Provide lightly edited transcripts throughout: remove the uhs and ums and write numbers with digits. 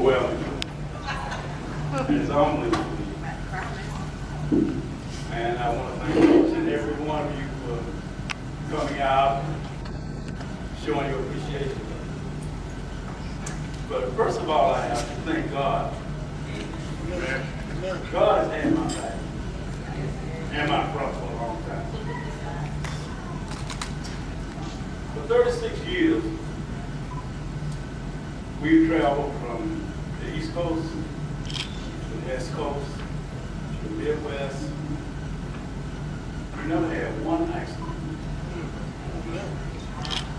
overwhelming. And it's unbelievable. And I want to thank each and every one of you for coming out and showing your appreciation. But first of all, I have to thank God. Amen. God has had my back and my front for a long time. For 36 years, we've traveled from the East Coast to the West Coast to the Midwest. We never had one accident.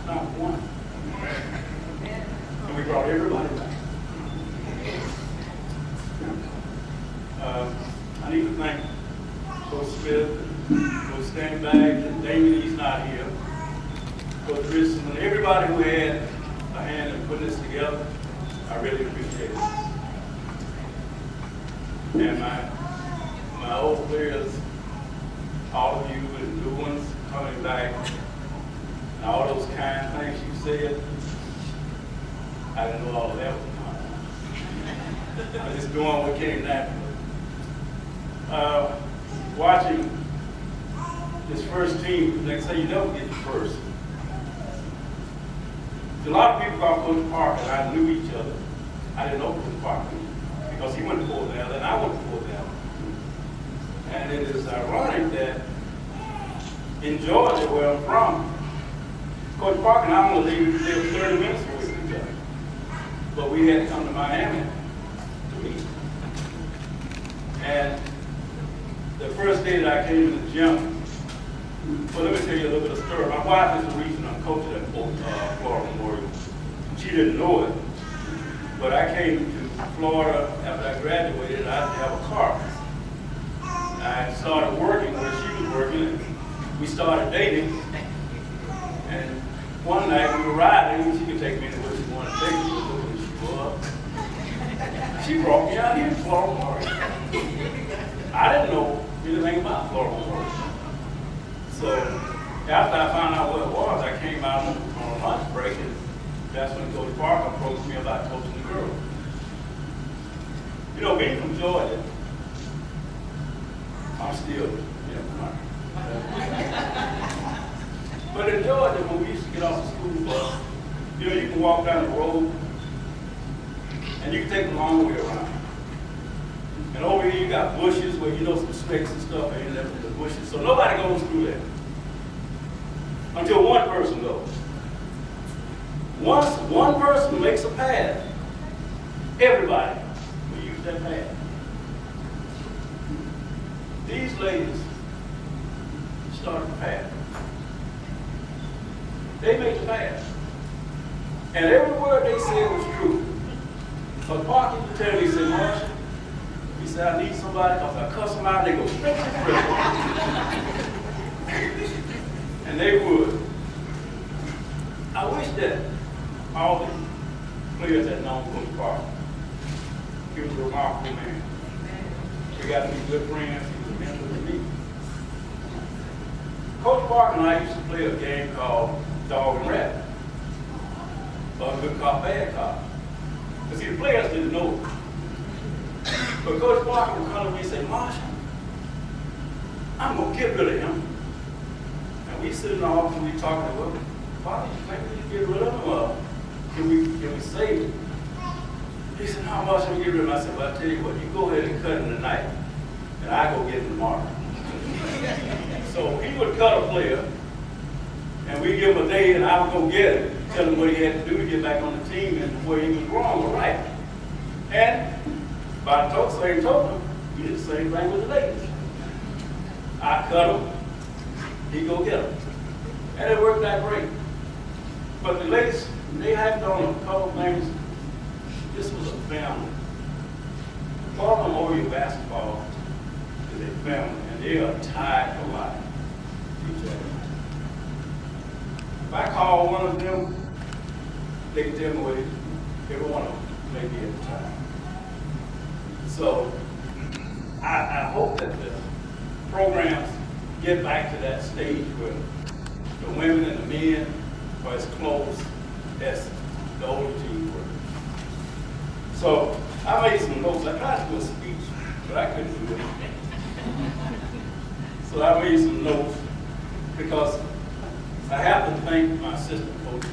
Not one. And we brought everybody back. I need to thank Coach Smith, Coach Stanback, and Damien, he's not here. Coach Richardson, and everybody who had a hand in putting this together. I really appreciate it. And my old players, all of you and new ones coming back, and all those kind things you said, I didn't know all of that was coming. I was just doing what came naturally. Watching this first team, they say you never get the first. A lot of people call Coach Parker, and I knew each other. I didn't know Coach Parker because he went to Fort Valley and I went to Fort Valley. And it is ironic that in Georgia, where I'm from, Coach Parker and I only lived 30 minutes away from each other. But we had to come to Miami to meet. And the first day that I came to the gym, well, let me tell you a little bit of story. My wife is the reason I'm coaching at Florida Memorial. She didn't know it, but I came to Florida after I graduated, and I didn't have a car. I started working where she was working, and we started dating. And one night we were riding, she could take me anywhere she wanted to take me, where she was. She brought me out here to Florida Memorial. I didn't know anything about Florida Memorial. So after I found out what it was, I came out on a lunch break, and that's when Coach Parker approached me about coaching the girls. You know, being from Georgia, I'm still, but in Georgia, when we used to get off the school bus, you know, you can walk down the road, and you can take the long way around. And over here, you got bushes where you know some snakes and stuff are in there in the bushes. So nobody goes through there until one person goes. Once one person makes a path, everybody will use that path. These ladies started the path. They made the path. And every word they said was true. But Parker would tell me, he said, Marshall, he said, I need somebody, because I cuss them out, they go straight to the prison. And they would. I wish that all the players had known Coach Parker. He was a remarkable man. We got to be good friends. He was a mentor to me. Coach Parker and I used to play a game called Dog and Rabbit. Or Good Cop, Bad Cop. Because see, the players didn't know it. But Coach Parker would come to me and say, Marshall, I'm going to get rid of him. And we sit in the office and we talking, well, why do you think we can get rid of him? Can we save him? He said, how much should we get rid of him? I said, well, I tell you what, you go ahead and cut him tonight, and I go get him tomorrow. So he would cut a player, and we give him a day, and I would go get him, tell him what he had to do to get back on the team and where he was wrong or right. And by the same token, we did the same thing with the ladies. I cut him, he go get him. And it worked out great. But the ladies, they had done a couple things. This was a family. Florida Memorial basketball is a family, and they are tied for life to each other. If I call one of them, they can tell me what every one of them may be at the time. So I hope that the programs get back to that stage where the women and the men are as close as the older teams were. So I made some notes. I tried to do a speech, but I couldn't do it. So I made some notes because I have to thank my assistant coaches.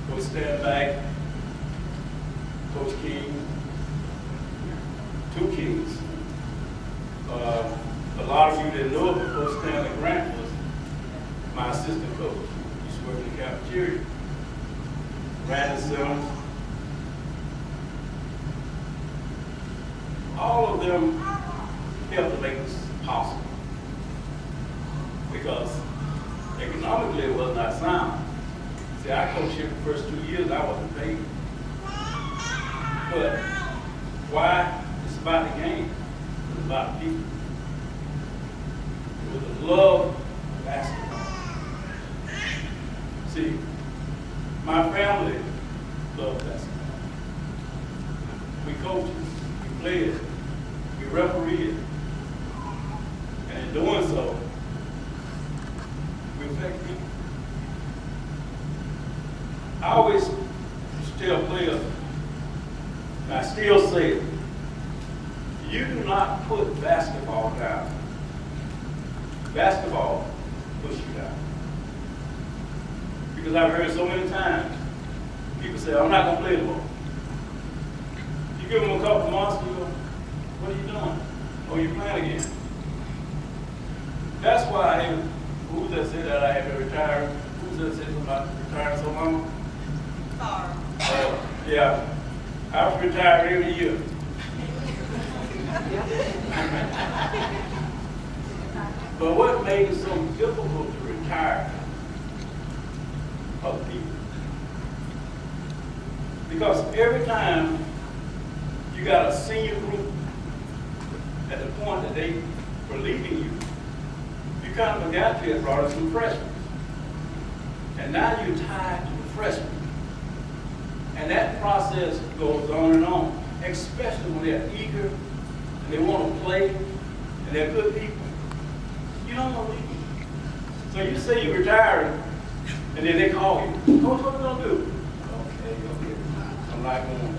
Coach Stanback, Coach King, two Kings. A lot of you didn't know it, but Coach Stanley Grant was my assistant coach. He used to work in the cafeteria. Randy Simmons. All of them helped to make this possible. Because economically it was not sound. See, I coached here the first 2 years, I wasn't paid. But why? It's about the game. It's about the people. It was the love of basketball. See, my family loved basketball. We coached, we played, we refereed. And in doing so, we affect people. I always used to tell players, and I still say it, you do not put basketball down. Basketball pushes you down. Because I've heard so many times, people say, I'm not going to play anymore. You give them a couple months, you go, what are you doing? Oh, you're playing again. That's why who's that said that I had to retire? Who's that said about retiring so long? Yeah. I was retired every year. But what made it so difficult to retire other people? Because every time you got a senior group at the point that they were leaving you, you kind of forgot you had brought in some freshmen. And now you're tied to the freshmen. And that process goes on, especially when they're eager and they want to play and they're good people. You don't want to leave. So you say you're retiring, and then they call you. Coach, what are we going to do? Okay. I'm not going.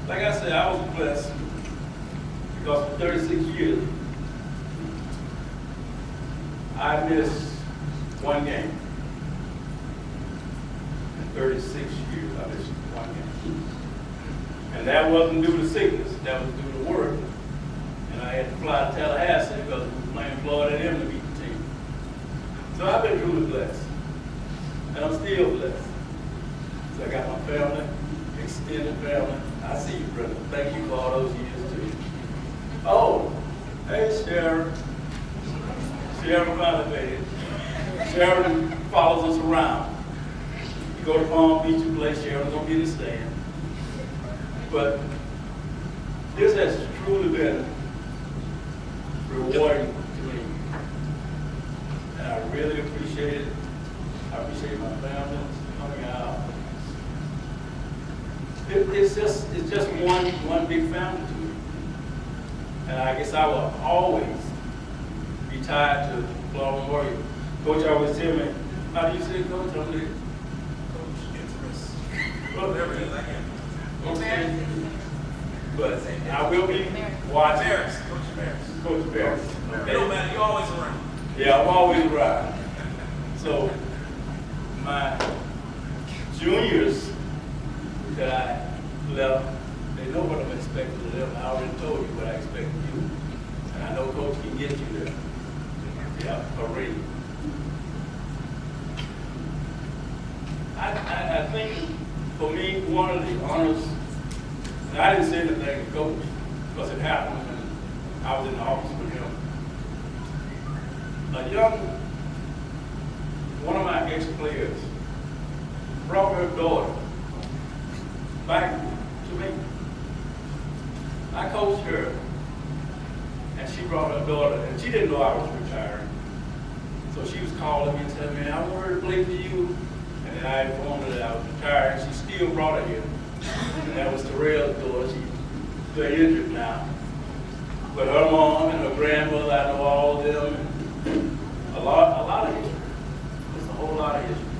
Like I said, I was blessed because for 36 years, I missed one game. In 36 years, I missed one game. And that wasn't due to sickness, that was due to work. And I had to fly to Tallahassee because we were playing Florida A&M to beat the team. So I've been truly blessed. And I'm still blessed. So I got my family, extended family. I see you, brother. Thank you for all those years, too. Oh, hey, Sharon. Sharon finally made it. Sharon follows us around. You go to Palm Beach and play, Sharon's going to be in the stand. But this has truly been rewarding to me. And I really appreciate it. I appreciate my family coming out. It's just one big family to me. And I guess I will always be tied to Florida Memorial. Coach always tell me, how do you say Coach? I'm like, Coach Interest. Well, everything I can. Okay. But I will be watching. Coach Barris. Coach Barris. Okay. No, man, you're always around. Yeah, I'm always around. So, my juniors that I left, they know what I'm expecting of them. I already told you what I expect of you. And I know Coach can get you there. Yeah, already. I think for me, one of the honors, and I didn't say anything to Coach because it happened when I was in the office with him. One of my ex-players brought her daughter back to me. I coached her, and she brought her daughter, and she didn't know I was retiring. So she was calling me and telling me, I want her to play for you. And then I informed her that I was retired. She still brought her here. And that was Terrell's daughter. She's injured now. But her mom and her grandmother, I know all of them. And a lot of history. There's a whole lot of history.